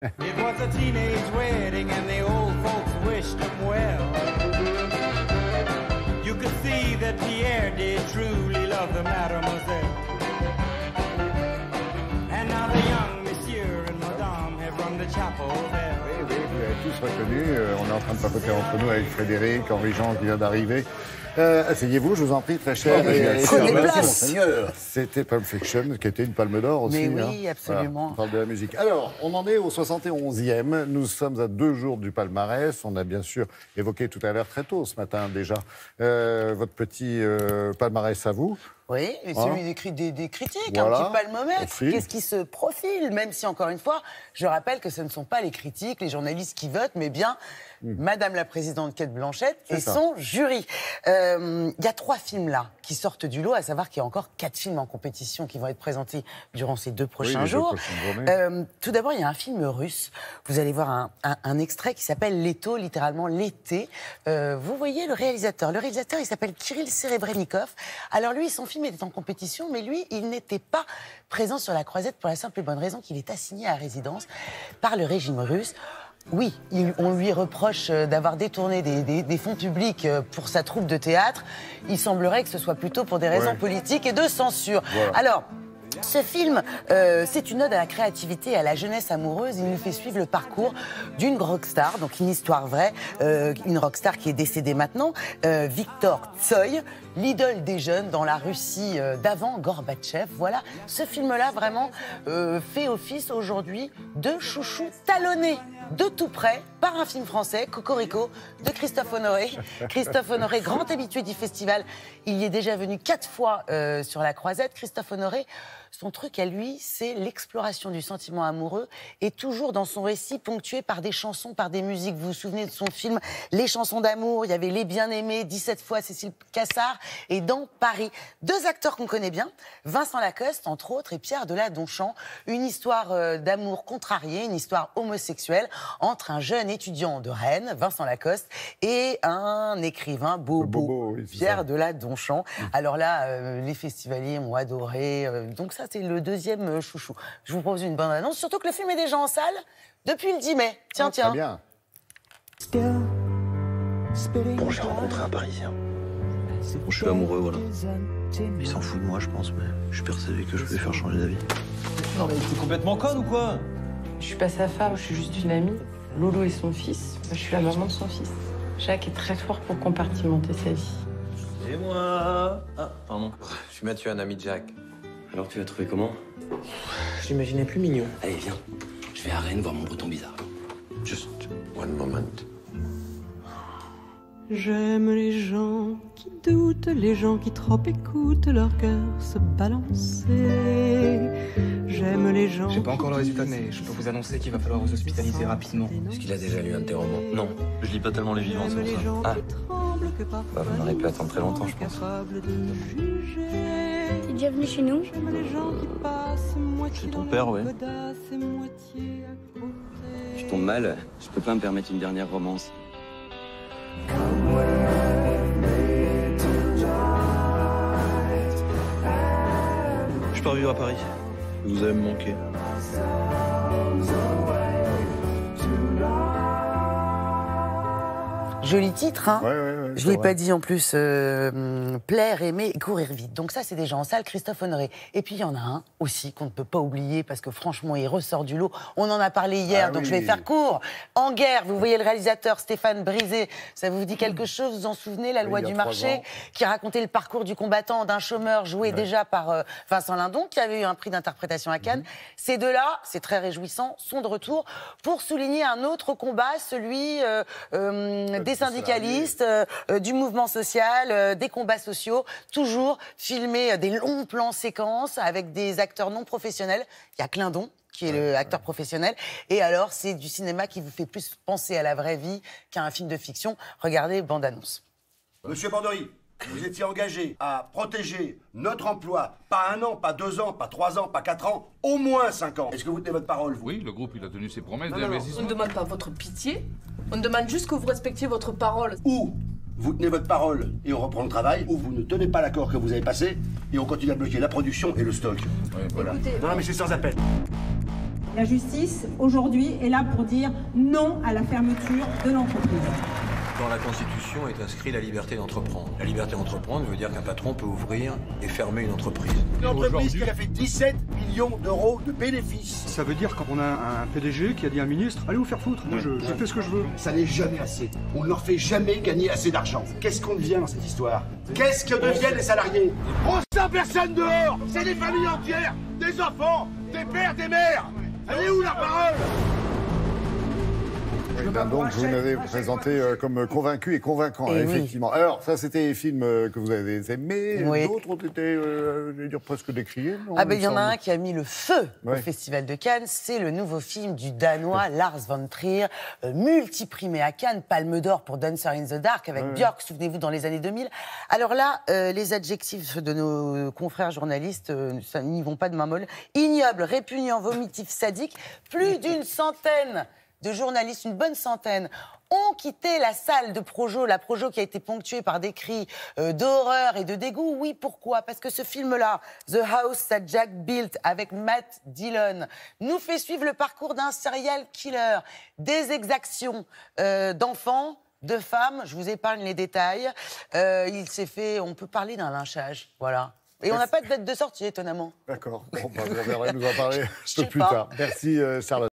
It was a teenage wedding and the old folks wished him well. You could see that Pierre did truly love the mademoiselle. And now the young monsieur and madame have rung the chapel bell. Oui, vous avez tous reconnu. On est en train de papoter entre nous avec Frédéric, Henri-Jean qui vient d'arriver. Asseyez-vous, je vous en prie, très cher. C'était Pulp Fiction, qui était une palme d'or aussi. Mais oui, absolument. Voilà, on parle de la musique. Alors, on en est au 71e. Nous sommes à 2 jours du palmarès. On a bien sûr évoqué tout à l'heure, très tôt ce matin déjà, votre petit palmarès à vous. Oui, et celui des critiques, voilà, un petit palmomètre. Qu'est-ce qui se profile, même si, encore une fois, je rappelle que ce ne sont pas les critiques, les journalistes qui votent, mais bien Madame la Présidente Cate Blanchett et son jury. Il y a 3 films là qui sortent du lot, à savoir qu'il y a encore 4 films en compétition qui vont être présentés durant ces 2 prochains jours. Tout d'abord, il y a un film russe. Vous allez voir un extrait qui s'appelle Leto, littéralement l'été. Vous voyez le réalisateur. Le réalisateur, il s'appelle Kirill Serebrennikov. Alors lui, son film était en compétition, mais lui, il n'était pas présent sur la croisette pour la simple et bonne raison qu'il est assigné à résidence par le régime russe. Oui, on lui reproche d'avoir détourné des fonds publics pour sa troupe de théâtre. Il semblerait que ce soit plutôt pour des raisons politiques et de censure. Voilà. Alors, ce film, c'est une ode à la créativité et à la jeunesse amoureuse. Il nous fait suivre le parcours d'une rockstar, donc une histoire vraie, une rockstar qui est décédée maintenant, Viktor Tsoï, l'idole des jeunes dans la Russie d'avant Gorbatchev. Voilà, ce film-là vraiment fait office aujourd'hui de chouchou talonné de tout près par un film français, Cocorico, de Christophe Honoré. Christophe Honoré, grand habitué du festival, il y est déjà venu 4 fois sur la croisette. Christophe Honoré, son truc à lui, c'est l'exploration du sentiment amoureux et toujours dans son récit ponctué par des chansons, par des musiques. Vous vous souvenez de son film Les chansons d'amour, il y avait Les Bien-Aimés, 17 fois Cécile Cassard et Dans Paris. 2 acteurs qu'on connaît bien, Vincent Lacoste, entre autres, et Pierre Deladonchamp. Une histoire d'amour contrariée, une histoire homosexuelle entre un jeune étudiant de Rennes, Vincent Lacoste, et un écrivain bobo, oui, Pierre Deladonchamp. Alors là, les festivaliers ont adoré. Donc ça, c'est le 2e chouchou. Je vous propose une bonne annonce, surtout que le film est déjà en salle depuis le 10 mai. Tiens. Très bien. Bon, j'ai rencontré un Parisien. Bon, je suis amoureux, voilà. Il s'en fout de moi, je pense, mais je suis persuadé que je peux lui faire changer d'avis. Non mais t'es complètement conne ou quoi? Je suis pas sa femme, je suis juste une amie. Lolo est son fils, moi, je suis la maman de son fils. Jacques est très fort pour compartimenter sa vie. Et moi? Ah, pardon. Je suis Mathieu, un ami de Jacques. Alors tu l'as trouvé comment? Je l'imaginais plus mignon. Allez, viens. Je vais à Rennes voir mon breton bizarre. Just one moment. J'aime les gens qui doutent, les gens qui trop écoutent leur cœur se balancer. J'aime les gens. J'ai pas encore le résultat, mais je peux vous annoncer qu'il va falloir vous hospitaliser rapidement. Est-ce qu'il a déjà lu un de tes romans? Non, je lis pas tellement les vivants, c'est pour ça. Bah, vous n'aurez pu attendre très longtemps, je pense. T'es déjà venu chez nous? Chez ton père, oui. Je tombe mal, je peux pas me permettre une dernière romance. Je pars vivre à Paris. Vous allez me manquer. Joli titre, hein? Ouais, je ne l'ai pas dit en plus. Plaire, aimer, courir vite. Donc ça, c'est déjà en salle, Christophe Honoré. Et puis, il y en a un aussi qu'on ne peut pas oublier parce que franchement, il ressort du lot. On en a parlé hier, donc je vais faire court. En guerre, vous voyez le réalisateur Stéphane Brisé. Ça vous dit quelque chose? Vous vous en souvenez? La loi du marché, qui racontait le parcours du combattant d'un chômeur joué déjà par Vincent Lindon, qui avait eu un prix d'interprétation à Cannes. Ces deux-là, c'est très réjouissant, sont de retour pour souligner un autre combat, celui des syndicalistes, du mouvement social, des combats sociaux, toujours filmer des longs plans séquences avec des acteurs non professionnels. Il y a Clindon, qui est le acteur professionnel. Et alors, c'est du cinéma qui vous fait plus penser à la vraie vie qu'à un film de fiction. Regardez, bande-annonce. Monsieur Bandery, vous étiez engagé à protéger notre emploi, pas 1 an, pas 2 ans, pas 3 ans, pas 4 ans, au moins 5 ans. Est-ce que vous tenez votre parole, vous? Oui, le groupe, il a tenu ses promesses On d'investissement. ne demande pas votre pitié, on demande juste que vous respectiez votre parole. Ou vous tenez votre parole et on reprend le travail, ou vous ne tenez pas l'accord que vous avez passé et on continue à bloquer la production et le stock. Ouais, voilà. Écoutez, non, mais c'est sans appel. La justice, aujourd'hui, est là pour dire non à la fermeture de l'entreprise. Dans la Constitution est inscrit la liberté d'entreprendre. La liberté d'entreprendre veut dire qu'un patron peut ouvrir et fermer une entreprise. Une entreprise qui a fait 17 millions d'euros de bénéfices. Ça veut dire qu'on a un PDG qui a dit à un ministre, allez vous faire foutre, moi je fais ce que je veux. Ça n'est jamais assez. On ne leur fait jamais gagner assez d'argent. Qu'est-ce qu'on devient dans cette histoire? Qu'est-ce que deviennent les salariés? On sent personne dehors. C'est des familles entières, des enfants, des pères, des mères. Elle est où la parole? Eh bien, donc, vous m'avez présenté comme convaincu et convaincant, Et effectivement. oui. Alors, ça, c'était les films que vous avez aimés. Oui. D'autres ont été, je vais dire, presque décriés. Non, Ah ben il y en a semble. un qui a mis le feu au Festival de Cannes, c'est le nouveau film du Danois Lars von Trier, multiprimé à Cannes, Palme d'Or pour Dancer in the Dark avec Björk, souvenez-vous, dans les années 2000. Alors là, les adjectifs de nos confrères journalistes, ça n'y vont pas de main molle. Ignoble, répugnant, vomitif, sadique, plus d'une centaine de journalistes, une bonne centaine, ont quitté la salle de Projo, la Projo qui a été ponctuée par des cris d'horreur et de dégoût. Oui, pourquoi? Parce que ce film-là, The House That Jack Built, avec Matt Dillon, nous fait suivre le parcours d'un serial killer, des exactions d'enfants, de femmes, je vous épargne les détails. Il s'est fait, on peut parler d'un lynchage, voilà. Et on n'a pas de date de sortie, étonnamment. D'accord. Bon, bah, vous verrez nous en parler un Je sais peu plus pas. tard. Merci, Charlotte.